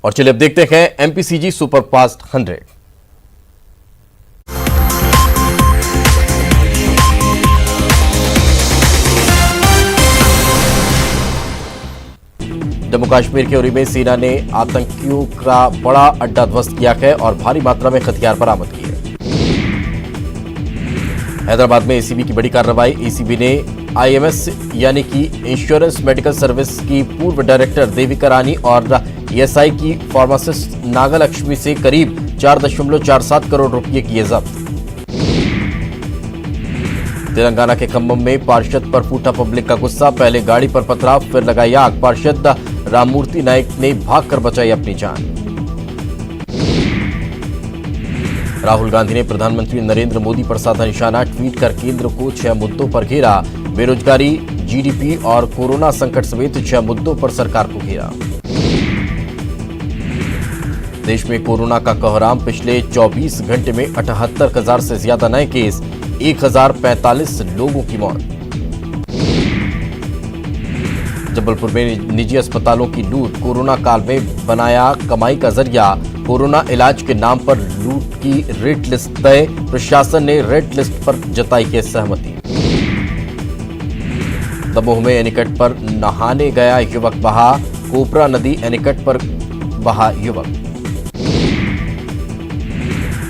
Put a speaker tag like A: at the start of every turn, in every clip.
A: और चलिए अब देखते हैं एमपीसीजी सुपरफास्ट 100। जम्मू कश्मीर के उरी में सेना ने आतंकियों का बड़ा अड्डा ध्वस्त किया है और भारी मात्रा में हथियार बरामद किए। हैदराबाद में एसीबी की बड़ी कार्रवाई। एसीबी ने आईएमएस यानी कि इंश्योरेंस मेडिकल सर्विस की पूर्व डायरेक्टर देविका रानी और ईएसआई की फार्मासिस्ट नागलक्ष्मी से करीब 4.47 करोड़ रुपए किए जब्त। तेलंगाना के खम्भम में पार्षद पर फूटा पब्लिक का गुस्सा। पहले गाड़ी पर पथराव, फिर लगाई आग। पार्षद राममूर्ति नायक ने भागकर बचाई अपनी जान। राहुल गांधी ने प्रधानमंत्री नरेंद्र मोदी पर साधा निशाना। ट्वीट कर केंद्र को 6 मुद्दों पर घेरा। बेरोजगारी, जीडीपी और कोरोना संकट समेत 6 मुद्दों पर सरकार को घेरा। देश में कोरोना का कोहराम। पिछले 24 घंटे में 78,000 से ज्यादा नए केस, 1,045 लोगों की मौत। जबलपुर में निजी अस्पतालों की लूट। कोरोना काल में बनाया कमाई का जरिया। कोरोना इलाज के नाम पर लूट की रेट लिस्ट तय। प्रशासन ने रेट लिस्ट पर जताई है सहमति। दमोह में एनीकट पर नहाने गया युवक बहा। कोपरा नदी एनीकट पर बहा युवक।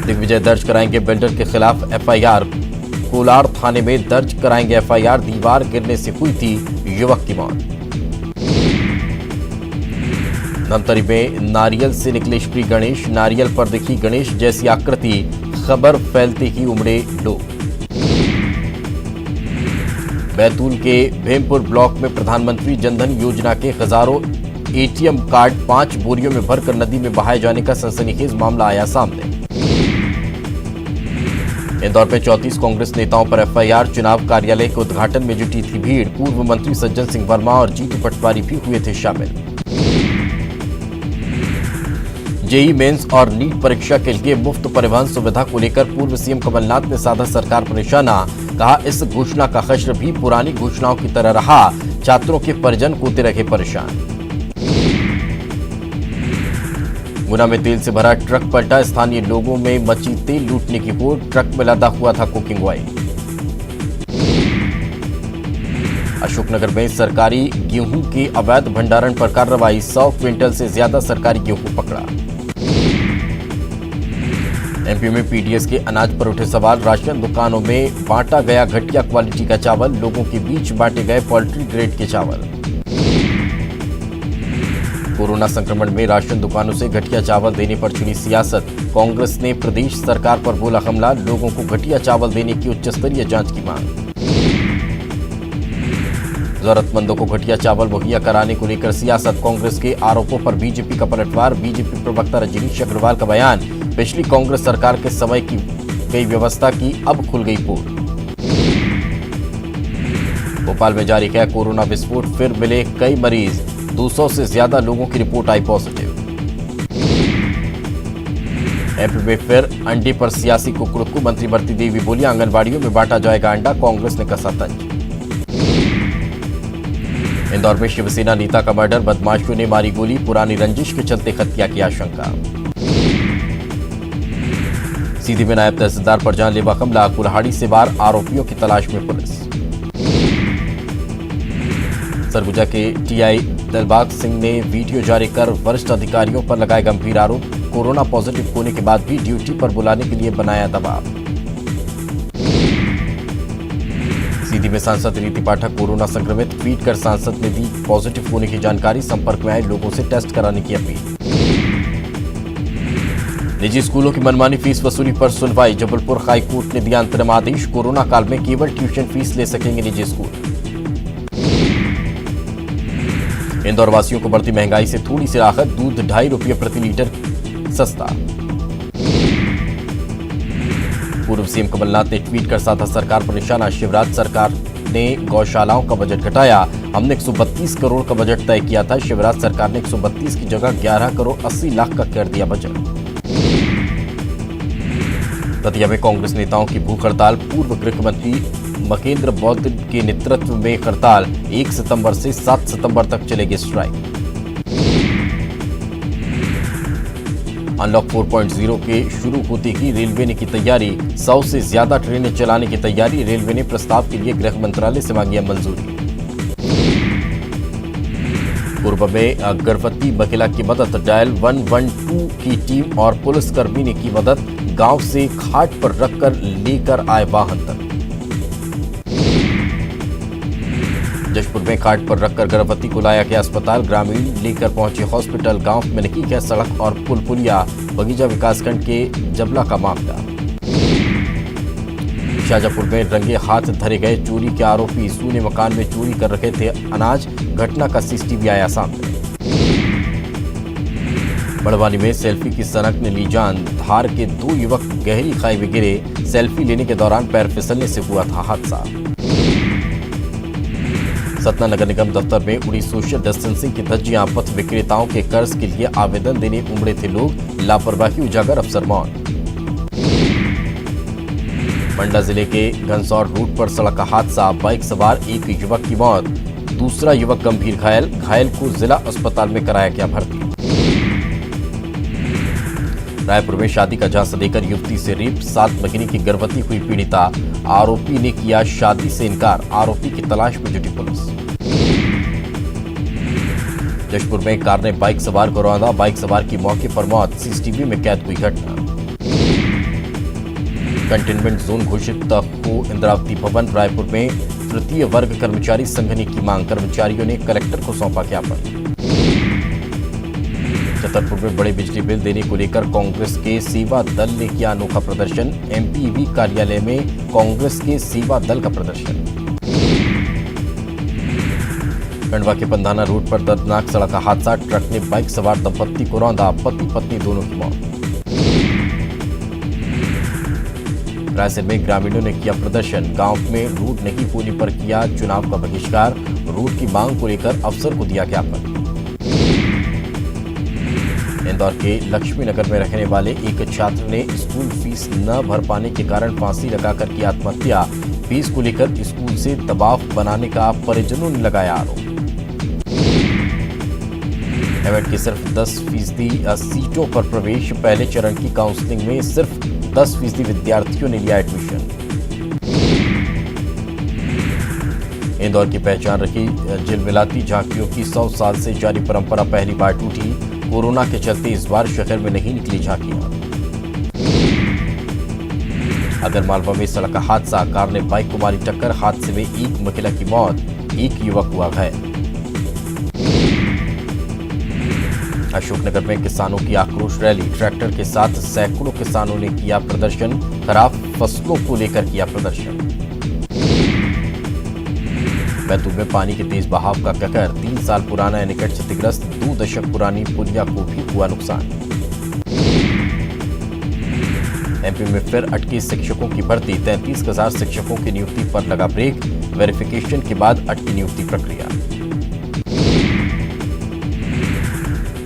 A: दिग्विजय दर्ज कराएंगे बिल्डर के खिलाफ एफआईआर। कोलार थाने में दर्ज कराएंगे एफआईआर। दीवार गिरने से हुई थी युवक की मौत। धमतरी में नारियल से निकले श्री गणेश। नारियल पर दिखी गणेश जैसी आकृति। खबर फैलते ही उमड़े लोग। बैतूल के भेमपुर ब्लॉक में प्रधानमंत्री जनधन योजना के हजारों एटीएम कार्ड 5 बोरियों में भरकर नदी में बहाए जाने का सनसनीखेज मामला आया सामने। इंदौर में 34 कांग्रेस नेताओं पर एफआईआर। चुनाव कार्यालय के उद्घाटन में जुटी थी भीड़। पूर्व मंत्री सज्जन सिंह वर्मा और जीतू पटवारी भी हुए थे शामिल। जेई मेंस और नीट परीक्षा के लिए मुफ्त परिवहन सुविधा को लेकर पूर्व सीएम कमलनाथ ने साधा सरकार पर निशाना। कहा, इस घोषणा का खश्र भी पुरानी घोषणाओं की तरह रहा। छात्रों के परिजन होते रहे परेशान। गुना में तेल से भरा ट्रक पलटा। स्थानीय लोगों में मची तेल लूटने की होड़। ट्रक में लदा हुआ था कुकिंग ऑयल। अशोकनगर में सरकारी गेहूं के अवैध भंडारण पर कार्रवाई। 100 क्विंटल से ज्यादा सरकारी गेहूं पकड़ा। एमपी में पीडीएस के अनाज पर उठे सवाल। राशन दुकानों में बांटा गया घटिया क्वालिटी का चावल। लोगों के बीच बांटे गए पोल्ट्री ग्रेड के चावल। कोरोना संक्रमण में राशन दुकानों से घटिया चावल देने पर छिड़ी सियासत। कांग्रेस ने प्रदेश सरकार पर बोला हमला। लोगों को घटिया चावल देने की उच्च स्तरीय जांच की मांग। जरूरतमंदों को घटिया चावल मुहैया कराने को लेकर सियासत। कांग्रेस के आरोपों पर बीजेपी का पलटवार। बीजेपी प्रवक्ता रजनीश अग्रवाल का बयान। पिछली कांग्रेस सरकार के समय की गई व्यवस्था की अब खुल गई पोल। भोपाल में जारी किया कोरोना विस्फोट। फिर मिले कई मरीज। 200 से ज्यादा लोगों की रिपोर्ट आई पॉजिटिव। एमपी में फिर अंडे पर सियासी कुकड़ू। मंत्री भर्ती देवी बोली, आंगनबाड़ियों में बांटा जाएगा अंडा। कांग्रेस ने कसा तंज। इंदौर में शिवसेना नेता का मर्डर। बदमाशों ने मारी गोली। पुरानी रंजिश के चलते हत्या की आशंका। सीधी में नायब तहसीलदार पर जानलेवा हमला। कुल्हाड़ी से वार। आरोपियों की तलाश में पुलिस। सरगुजा के टीआई दिलबाग सिंह ने वीडियो जारी कर वरिष्ठ अधिकारियों पर लगाए गंभीर आरोप। कोरोना पॉजिटिव होने के बाद भी ड्यूटी पर बुलाने के लिए बनाया दबाव। सीधी में सांसद रीति पाठक कोरोना संक्रमित। ट्वीट कर सांसद ने दी पॉजिटिव होने की जानकारी। संपर्क में आए लोगों से टेस्ट कराने की अपील। निजी स्कूलों की मनमानी फीस वसूली पर सुनवाई। जबलपुर हाई कोर्ट ने दिया अंतरिम आदेश। कोरोना काल में केवल ट्यूशन फीस ले सकेंगे निजी स्कूल। इंदौर वासियों को बढ़ती महंगाई से थोड़ी सी राहत। दूध 2.5 रुपये प्रति लीटर सस्ता। पूर्व सीएम कमलनाथ ने ट्वीट कर साधा सरकार पर निशाना। शिवराज सरकार ने गौशालाओं का बजट घटाया। हमने 132 करोड़ का बजट तय किया था। शिवराज सरकार ने 132 की जगह 11 करोड़ 80 लाख का कर दिया बजट। दतिया में कांग्रेस नेताओं की भूख हड़ताल। पूर्व गृह मंत्री महेंद्र बौद्ध के नेतृत्व में हड़ताल। 1 सितंबर से 7 सितंबर तक चलेगी स्ट्राइक। अनलॉक 4.0 के शुरू होते ही रेलवे ने की तैयारी। 100 से ज्यादा ट्रेनें चलाने की तैयारी। रेलवे ने प्रस्ताव के लिए गृह मंत्रालय से मांगी है मंजूरी। पूर्व में गर्भवती महिला की मदद। डायल 112 की टीम और पुलिसकर्मी ने की मदद। गांव से घाट पर रखकर लेकर आए वाहन तक। जशपुर में घाट पर रखकर गर्भवती को लाया गया अस्पताल। ग्रामीण लेकर पहुंचे हॉस्पिटल। गांव में नहीं है सड़क और पुल पुलिया। बगीचा विकासखंड के जबला का मामला। शाजापुर में रंगे हाथ धरे गए चोरी के आरोपी। सूने मकान में चोरी कर रखे थे अनाज। घटना का सीसीटीवी आया सामने। बड़वानी में सेल्फी की सनक ने ली जान। धार के 2 युवक गहरी खाई में गिरे। सेल्फी लेने के दौरान पैर फिसलने से हुआ था हादसा। सतना नगर निगम दफ्तर में उड़ी सोशल डिस्टेंसिंग की धज्जियां। पथ विक्रेताओं के कर्ज के लिए आवेदन देने उमड़े थे लोग। लापरवाही उजागर, अफसर मौन। मंडला जिले के घनसौर रूट पर सड़क हादसा। बाइक सवार एक युवक की मौत। दूसरा युवक गंभीर घायल। घायल को जिला अस्पताल में कराया गया भर्ती। रायपुर में शादी का झांसा देकर युवती से रेप। 7 महीने की गर्भवती हुई पीड़िता। आरोपी ने किया शादी से इनकार। आरोपी की तलाश में जुटी पुलिस। जशपुर में कार ने बाइक सवार को रौंदा। बाइक सवार की मौके पर मौत। सीसीटीवी में कैद हुई घटना। कंटेनमेंट जोन घोषित हो इंद्रावती भवन। रायपुर में तृतीय वर्ग कर्मचारी संघ ने की मांग। कर्मचारियों ने कलेक्टर को सौंपा ज्ञापन। छतरपुर में बड़े बिजली बिल देने को लेकर कांग्रेस के सेवा दल ने किया अनोखा प्रदर्शन। एमपीवी कार्यालय में कांग्रेस के सेवा दल का प्रदर्शन। खंडवा के पंधाना रोड पर दर्दनाक सड़क हादसा। ट्रक ने बाइक सवार दंपत्ति को रौंदा। पति पत्नी दोनों की मौत। रायसेन में ग्रामीणों ने किया प्रदर्शन। गांव में रोड नहीं होने पर किया चुनाव का बहिष्कार। रोड की मांग को लेकर अफसर को दिया ज्ञापन। इंदौर के लक्ष्मीनगर में रहने वाले एक छात्र ने स्कूल फीस न भर पाने के कारण फांसी लगाकर की आत्महत्या। फीस को लेकर स्कूल से दबाव बनाने का परिजनों ने लगाया आरोप। एमएड की सिर्फ 10% सीटों पर प्रवेश। पहले चरण की काउंसलिंग में सिर्फ 10% विद्यार्थियों ने लिया एडमिशन। इंदौर की पहचान रखी झिलमिलाती झांकियों की 100 साल से जारी परंपरा पहली बार टूटी। कोरोना के चलते इस बार शहर में नहीं निकली झांकियां। आगरमालवा में सड़क हादसा। कार ने बाइक को मारी टक्कर। हादसे में एक महिला की मौत। एक युवक हुआ घायल। अशोकनगर में किसानों की आक्रोश रैली। ट्रैक्टर के साथ सैकड़ों किसानों ने किया प्रदर्शन। खराब फसलों को लेकर किया प्रदर्शन। बैतूल में पानी के तेज बहाव का कहर। 3 साल पुराना एनीकट क्षतिग्रस्त। 2 दशक पुरानी पुलिया को भी हुआ नुकसान। एमपी में फिर अटके शिक्षकों की भर्ती। 33,000 शिक्षकों की नियुक्ति पर लगा ब्रेक। वेरिफिकेशन के बाद अटकी नियुक्ति प्रक्रिया।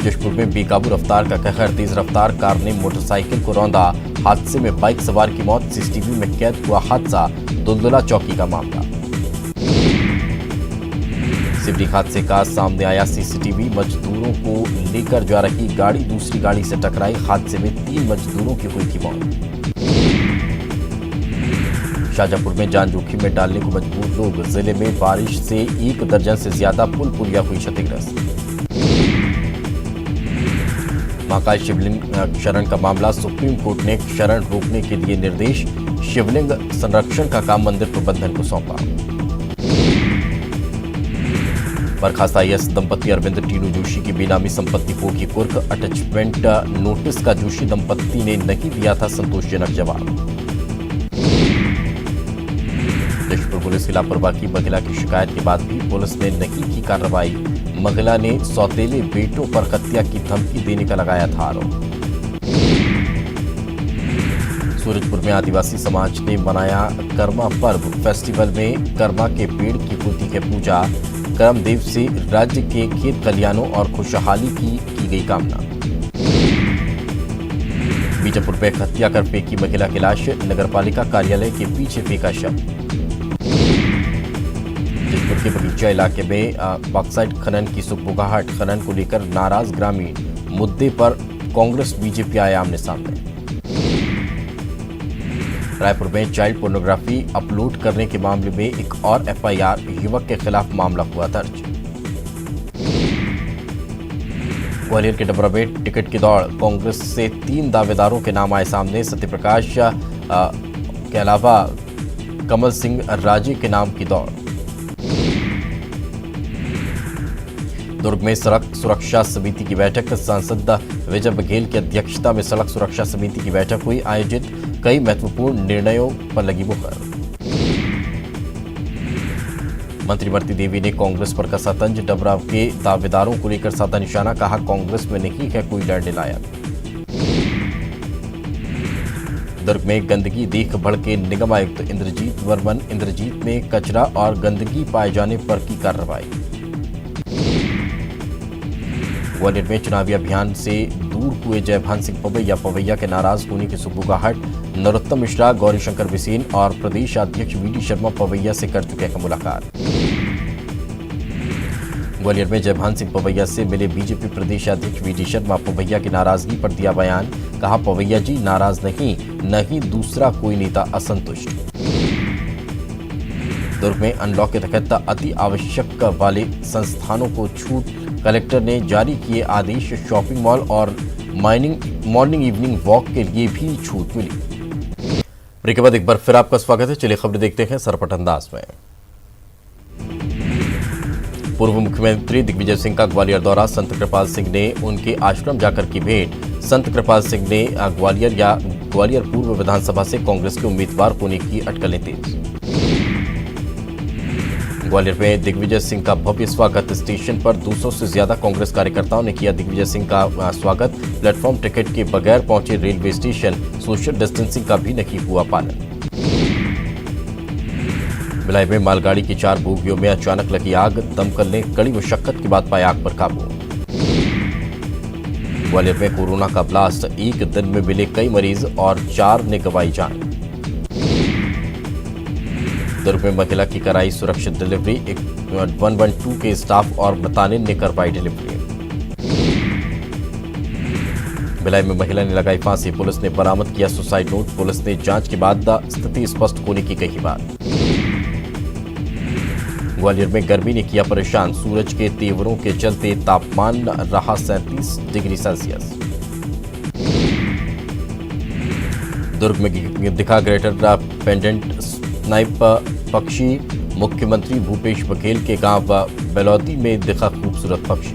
A: जशपुर में बेकाबू रफ्तार का कहर। तेज रफ्तार कार ने मोटरसाइकिल को रौंदा। हादसे में बाइक सवार की मौत। सीसीटीवी में कैद हुआ हादसा। दुलदुला चौकी का मामला। सिवनी हादसे का सामने आया सीसीटीवी। मजदूरों को लेकर जा रही गाड़ी दूसरी गाड़ी से टकराई। हादसे में 3 मजदूरों की हुई थी मौत। शाजापुर में जान जोखिम में डालने को मजबूर लोग। जिले में बारिश से 1 दर्जन से ज्यादा पुल पुलिया हुई क्षतिग्रस्त। महाकाल शिवलिंग शरण का मामला। सुप्रीम कोर्ट ने शरण रोकने के लिए निर्देश। शिवलिंग संरक्षण का काम मंदिर प्रबंधन को सौंपा। बर्खास्त आईएएस दंपति अरविंद टीनू जोशी की बेनामी संपत्ति को की कुर्क। अटैचमेंट नोटिस का जोशी दंपति ने नहीं दिया था संतोषजनक जवाब। जशपुर पुलिस की लापरवाही। महिला की शिकायत के बाद भी पुलिस ने नहीं की कार्रवाई। महिला ने सौतेले बेटों पर हत्या की धमकी देने का लगाया था आरोप। सूरजपुर में आदिवासी समाज ने मनाया कर्मा पर्व। फेस्टिवल में कर्मा के पेड़ की होती है पूजा। कर्मदेव से राज्य के खेत खलियानों और खुशहाली की गई कामना। बीजापुर में हत्या कर फेंकी महिला की लाश। नगरपालिका कार्यालय के पीछे फेंका शव। जशपुर के बगीचा इलाके में बॉक्साइट खनन की सुगबुगाहट। खनन को लेकर नाराज ग्रामीण। मुद्दे पर कांग्रेस बीजेपी आए आमने सामने। रायपुर में चाइल्ड पोर्नोग्राफी अपलोड करने के मामले में एक और एफआईआर, युवक के खिलाफ मामला हुआ दर्ज। ग्वालियर के डबरा में टिकट की दौड़, कांग्रेस से 3 दावेदारों के नाम आए सामने। सत्यप्रकाश के अलावा कमल सिंह राजे के नाम की दौड़। दुर्ग में सड़क सुरक्षा समिति की बैठक, सांसद विजय बघेल की अध्यक्षता में सड़क सुरक्षा समिति की बैठक हुई आयोजित। कई महत्वपूर्ण निर्णयों पर लगी मुहर। मंत्री भारती देवी ने कांग्रेस पर कसा तंज, डबरा के दावेदारों को लेकर साधा निशाना, कहा कांग्रेस में नहीं है कोई लड़ने लायक। दुर्ग में गंदगी देख भड़के निगम आयुक्त इंद्रजीत वर्मन, इंद्रजीत में कचरा और गंदगी पाए जाने पर की कार्रवाई। ग्वालियर में चुनावी अभियान से दूर हुए जयभान सिंह पवैया के नाराज होने की सुगबुगाहट। नरोत्तम मिश्रा, गौरीशंकर बिसेन और प्रदेश अध्यक्ष वीडी शर्मा पवैया से कर चुके हैं मुलाकात। ग्वालियर में जयभान सिंह पवैया से मिले बीजेपी प्रदेश अध्यक्ष वीडी शर्मा, पवैया की नाराजगी पर दिया बयान, कहा पवैया जी नाराज नहीं दूसरा कोई नेता असंतुष्ट। दुर्ग में अनलॉक के तहत अति आवश्यक वाले संस्थानों को छूट, कलेक्टर ने जारी किए आदेश। शॉपिंग मॉल और मॉर्निंग इवनिंग वॉक के लिए भी छूट मिली। ब्रेक के बाद एक बार फिर आपका स्वागत है। चलिए खबरें देखते हैं सरपट अंदाज में। पूर्व मुख्यमंत्री दिग्विजय सिंह का ग्वालियर दौरा, संत कृपाल सिंह ने उनके आश्रम जाकर की भेंट। संत कृपाल सिंह ने ग्वालियर पूर्व विधानसभा से कांग्रेस के उम्मीदवार होने की अटकलें तेज। ग्वालियर में दिग्विजय सिंह का भव्य स्वागत, स्टेशन पर 200 से ज्यादा कांग्रेस कार्यकर्ताओं ने किया दिग्विजय सिंह का स्वागत। प्लेटफॉर्म टिकट के बगैर पहुंचे रेलवे स्टेशन, सोशल डिस्टेंसिंग का भी नहीं हुआ पालन। भिलाई में मालगाड़ी की 4 बोगियों में अचानक लगी आग, दमकल ने कड़ी मुशक्कत के बाद पाया आग पर काबू। ग्वालियर में कोरोना का ब्लास्ट, एक दिन में मिले कई मरीज और 4 ने गंवाई जान। दुर्ग में महिला की कराई सुरक्षित डिलीवरी, 112 के स्टाफ और मतानिन ने करवाई डिलीवरी। भिलाई में महिला ने लगाई फांसी, पुलिस ने बरामद किया सुसाइड नोट। पुलिस ने जांच के बाद स्थिति स्पष्ट होने की कही बात। ग्वालियर में गर्मी ने किया परेशान, सूरज के तेवरों के चलते तापमान रहा 37 डिग्री सेल्सियस। दुर्ग में दिखा ग्रेटर पेंडेंट स्नाइप पक्षी, मुख्यमंत्री भूपेश बघेल के गांव बेलौती में दिखा खूबसूरत पक्षी।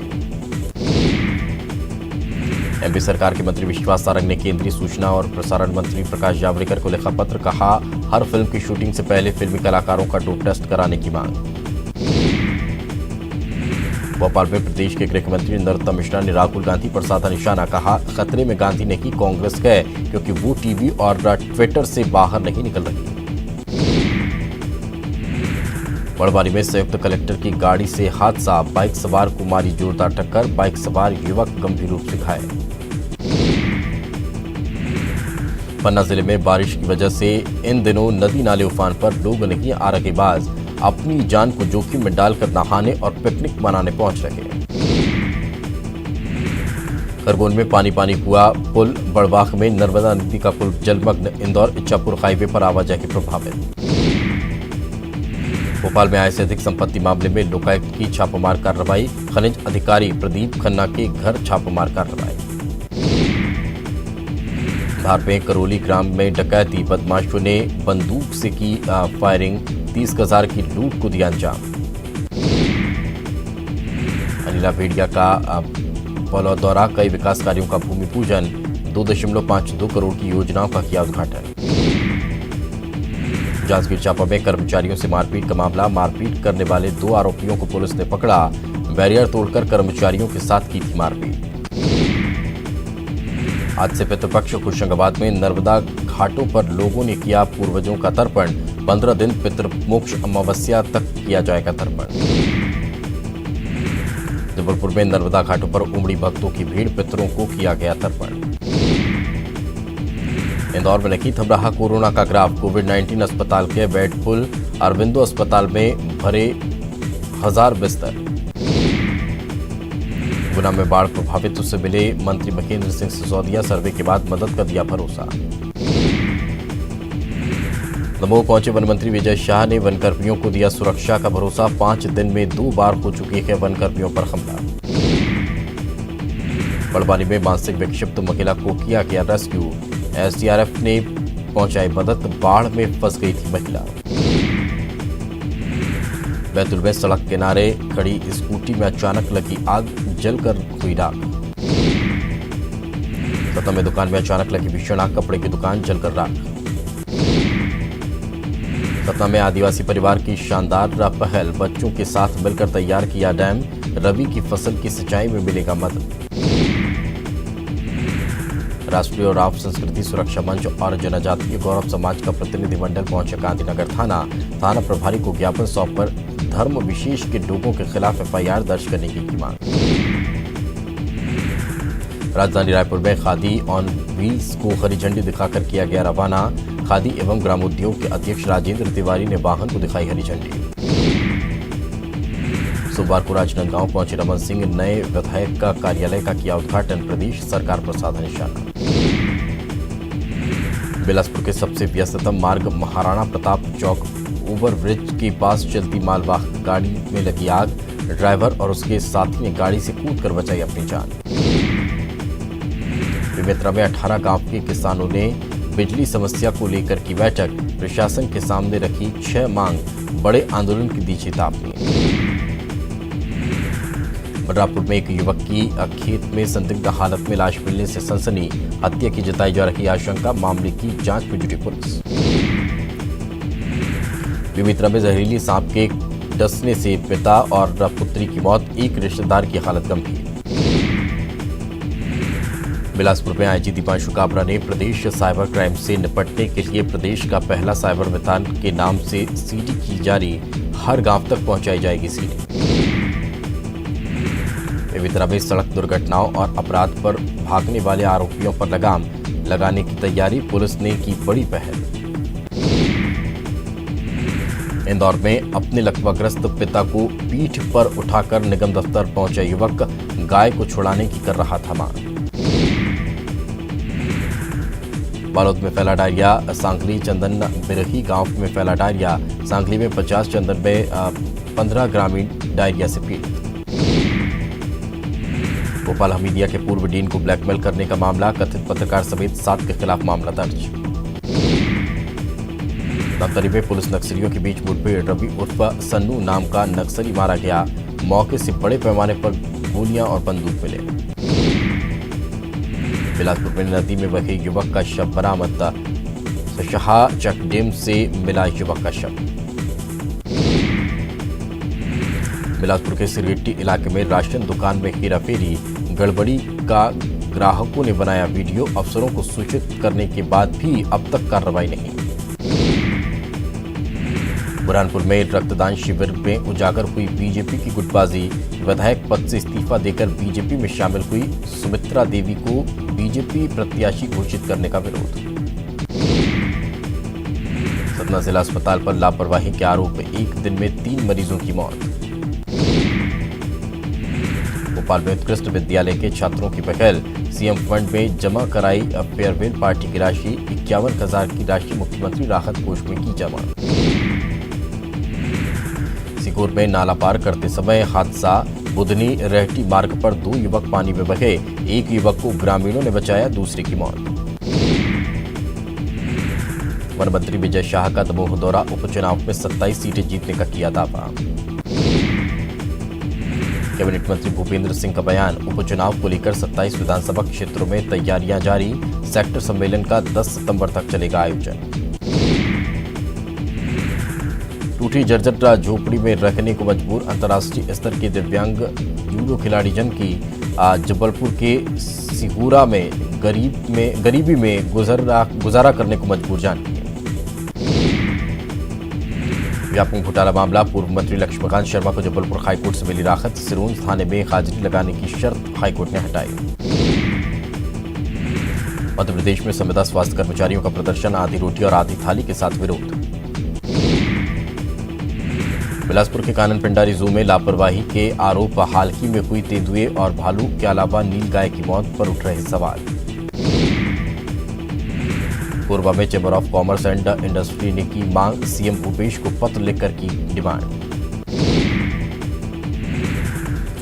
A: एमपी सरकार के मंत्री विश्वास सारंग ने केंद्रीय सूचना और प्रसारण मंत्री प्रकाश जावड़ेकर को लिखा पत्र, कहा हर फिल्म की शूटिंग से पहले फिल्मी कलाकारों का डोप टेस्ट कराने की मांग। भोपाल में प्रदेश के गृह मंत्री नरोत्तम मिश्रा ने राहुल गांधी पर साधा निशाना, कहा खतरे में गांधी नहीं कांग्रेस है, क्योंकि वो टीवी और ट्विटर से बाहर नहीं निकल रही। बड़वानी में संयुक्त कलेक्टर की गाड़ी से हादसा, बाइक सवार को मारी जोरदार टक्कर, बाइक सवार युवक गंभीर रूप से घायल। पन्ना जिले में बारिश की वजह से इन दिनों नदी नाले उफान पर, लोग नहीं आ रहे बाज, अपनी जान को जोखिम में डालकर नहाने और पिकनिक मनाने पहुंच रहे हैं। खरगोन में पानी हुआ पुल, बड़वाख में नर्मदा नदी का पुल जलमग्न, इंदौर इच्छापुर हाईवे पर आवाजाही प्रभावित। भोपाल में आय से अधिक संपत्ति मामले में लोकायुक्त की छापामार कार्रवाई, खनिज अधिकारी प्रदीप खन्ना के घर छापामार कार्रवाई। धार में करौली ग्राम में डकैती, बदमाशों ने बंदूक से की फायरिंग, 30,000 की लूट को दिया अंजाम। अनिला भेड़िया का पलौ दौरा, कई विकास कार्यों का भूमि पूजन, 2.52 करोड़ की योजनाओं का किया उद्घाटन। जांजगीर चांपा में कर्मचारियों से मारपीट का मामला, मारपीट करने वाले 2 आरोपियों को पुलिस ने पकड़ा, बैरियर तोड़कर कर्मचारियों के साथ की थी मारपीट। आज से पितृपक्ष, होशंगाबाद में नर्मदा घाटों पर लोगों ने किया पूर्वजों का तर्पण, 15 दिन पितृमोक्ष अमावस्या तक किया जाएगा तर्पण। जबलपुर में नर्मदा घाटों पर उमड़ी भक्तों की भीड़, पितरों को किया गया तर्पण। इंदौर में नहीं थम रहा कोरोना का ग्राफ, कोविड-19 अस्पताल के बेड फुल, अरविंदो अस्पताल में भरे 1000 बिस्तर। गुना में बाढ़ प्रभावितों से मिले मंत्री महेंद्र सिंह सिसोदिया, सर्वे के बाद मदद का दिया भरोसा। दमोह पहुंचे वन मंत्री विजय शाह ने वनकर्मियों को दिया सुरक्षा का भरोसा। 5 दिन में 2 बार हो चुकी है वनकर्मियों पर हमला। बड़वानी में मानसिक विक्षिप्त महिला को किया गया रेस्क्यू, एसडीआरएफ ने पहुंचाई मदद, बाढ़ में फंस गई थी महिला। बैतूल में सड़क किनारे खड़ी स्कूटी में अचानक लगी आग, जलकर हुई राख। सतना में दुकान में अचानक लगी भीषण आग, कपड़े की दुकान जलकर राख। सतना में आदिवासी परिवार की शानदार पहल, बच्चों के साथ मिलकर तैयार किया डैम, रबी की फसल की सिंचाई में मिलेगा मदद। राष्ट्रीय और राव संस्कृति सुरक्षा मंच और जनजातीय गौरव समाज का प्रतिनिधिमंडल पहुंचे गांधीनगर थाना प्रभारी को ज्ञापन सौंपकर धर्म विशेष के लोगों के खिलाफ एफआईआर दर्ज करने की मांग। राजधानी रायपुर में खादी ऑन व्हील्स को हरी झंडी दिखाकर किया गया रवाना। खादी एवं ग्रामोद्योग के अध्यक्ष राजेंद्र तिवारी ने वाहन को दिखाई हरी झंडी। सोमवार को राजनांदगांव पहुंचे रमन सिंह, नए विधायक का कार्यालय का किया उद्घाटन, प्रदेश सरकार पर साधा निशाना। बिलासपुर के सबसे व्यस्ततम मार्ग महाराणा प्रताप चौक ओवरब्रिज के पास चलती मालवाहक गाड़ी में लगी आग, ड्राइवर और उसके साथी ने गाड़ी से कूदकर बचाई अपनी जान। बेमेतरा में 18 गांव के किसानों ने बिजली समस्या को लेकर की बैठक, प्रशासन के सामने रखी 6 मांग, बड़े आंदोलन की दी चेतावनी। बलरामपुर में एक युवक की खेत में संदिग्ध हालत में लाश मिलने से सनसनी, हत्या की जताई जा रही आशंका, मामले की जांच में जुटी पुलिस। बेमेतरा में जहरीली सांप के डसने से पिता और पुत्री की मौत, एक रिश्तेदार की हालत गंभीर। बिलासपुर में आईजी दीपांशु काबरा ने प्रदेश साइबर क्राइम से निपटने के लिए प्रदेश का पहला साइबर मैदान के नाम से सीडी की जारी, हर गांव तक पहुंचाई जाएगी सीडी। बेमेतरा में सड़क दुर्घटनाओं और अपराध पर भागने वाले आरोपियों पर लगाम लगाने की तैयारी, पुलिस ने की बड़ी पहल। इंदौर में अपने लकवाग्रस्त पिता को पीठ पर उठाकर निगम दफ्तर पहुंचा युवक, गाय को छुड़ाने की कर रहा था मांग। बालोद में फैला डायरिया, सांगली चंदन बिरही गांव में फैला डायरिया, सांगली में 50, चंदन में 15 ग्रामीण डायरिया से पीड़ित। गोपाल हमीदिया के पूर्व डीन को ब्लैकमेल करने का मामला, कथित पत्रकार समेत 7 के खिलाफ मामला दर्ज। धमतरी में पुलिस नक्सलियों के बीच मुठभेड़, रवि उर्फ सन्नू नाम का नक्सली मारा गया, मौके से बड़े पैमाने पर गोलियां और बंदूक मिले। बिलासपुर में नदी में बहे युवक का शव बरामद, सशहा चेक डैम से मिला युवक का शव। बिलासपुर के सिरगिट्टी इलाके में राशन दुकान में हेराफेरी, गड़बड़ी का ग्राहकों ने बनाया वीडियो, अफसरों को सूचित करने के बाद भी अब तक कार्रवाई नहीं। बुरहानपुर में रक्तदान शिविर में उजागर हुई बीजेपी की गुटबाजी, विधायक पद से इस्तीफा देकर बीजेपी में शामिल हुई सुमित्रा देवी को बीजेपी प्रत्याशी घोषित करने का विरोध। सतना जिला अस्पताल पर लापरवाही के आरोप में एक दिन में 3 मरीजों की मौत। भोपाल में उत्कृष्ट विद्यालय के छात्रों की पहल, सीएम फंड में जमा कराई फेयरवेल पार्टी की राशि, 51,000 की राशि मुख्यमंत्री राहत कोष में की जमा। सीहोर में नाला पार करते समय हादसा, बुधनी रेहटी मार्ग पर 2 युवक पानी में बहे, एक युवक को ग्रामीणों ने बचाया, दूसरे की मौत। वन मंत्री विजय शाह का दमोह दौरा, उपचुनाव में 27 सीटें जीतने का किया दावा। कैबिनेट मंत्री भूपेंद्र सिंह का बयान, उपचुनाव को लेकर 27 विधानसभा क्षेत्रों में तैयारियां जारी, सेक्टर सम्मेलन का 10 सितंबर तक चलेगा आयोजन। टूटी जर्जर झोपड़ी में रहने को मजबूर अंतर्राष्ट्रीय स्तर के दिव्यांग जूडो खिलाड़ी जन की जबलपुर के सिहुरा में गरीबी में गुजारा करने को मजबूर जान। व्यापक घोटाला मामला, पूर्व मंत्री लक्ष्मीकांत शर्मा को जबलपुर हाईकोर्ट से मिली राहत, सिरोंज थाने में हाजिरी लगाने की शर्त हाईकोर्ट ने हटाई। मध्य प्रदेश में संविदा स्वास्थ्य कर्मचारियों का प्रदर्शन, आधी रोटी और आधी थाली के साथ विरोध। बिलासपुर के कानन पिंडारी जू में लापरवाही के आरोप हाल ही में हुई तेंदुए और भालू के अलावा नीलगाय की मौत पर उठ रहे सवाल। कोरबा में chamber of commerce and industry ने की मांग, सीएम भूपेश को पत्र लिखकर की डिमांड।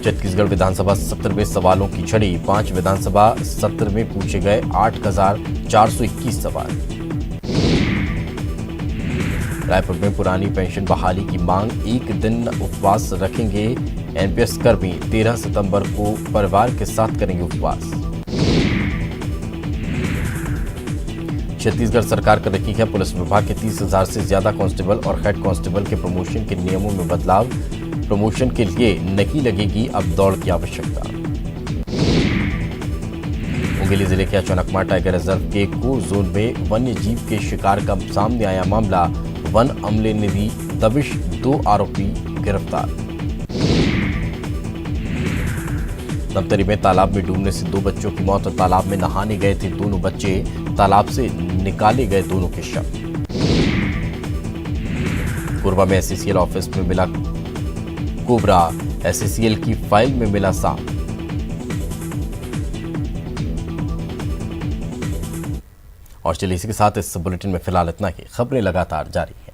A: छत्तीसगढ़ विधानसभा सत्र में सवालों की झड़ी, 5 विधानसभा सत्र में पूछे गए 8,421 सवाल। रायपुर में पुरानी पेंशन बहाली की मांग, 1 दिन उपवास रखेंगे एनपीएस कर्मी, 13 सितंबर को परिवार के साथ करेंगे उपवास। छत्तीसगढ़ सरकार कर रही है पुलिस विभाग के 30,000 से ज्यादा कांस्टेबल और हेड कांस्टेबल के प्रमोशन के नियमों में बदलाव, प्रमोशन के लिए नहीं लगेगी अब दौड़ की आवश्यकता। मुंगेली जिले के अचानकमार टाइगर रिजर्व के कोर जोन में वन्य जीव के शिकार का सामने आया मामला, वन अमले ने दी दबिश, 2 आरोपी गिरफ्तार। धमतरी में तालाब में डूबने से 2 बच्चों की मौत, तालाब में नहाने गए थे दोनों बच्चे, तालाब से निकाले गए दोनों के शव। कोरबा में एससीसीएल ऑफिस में मिला कोबरा, एससीसीएल की फाइल में मिला सांप। और चलिए इसी के साथ इस बुलेटिन में फिलहाल इतना ही। खबरें लगातार जारी हैं।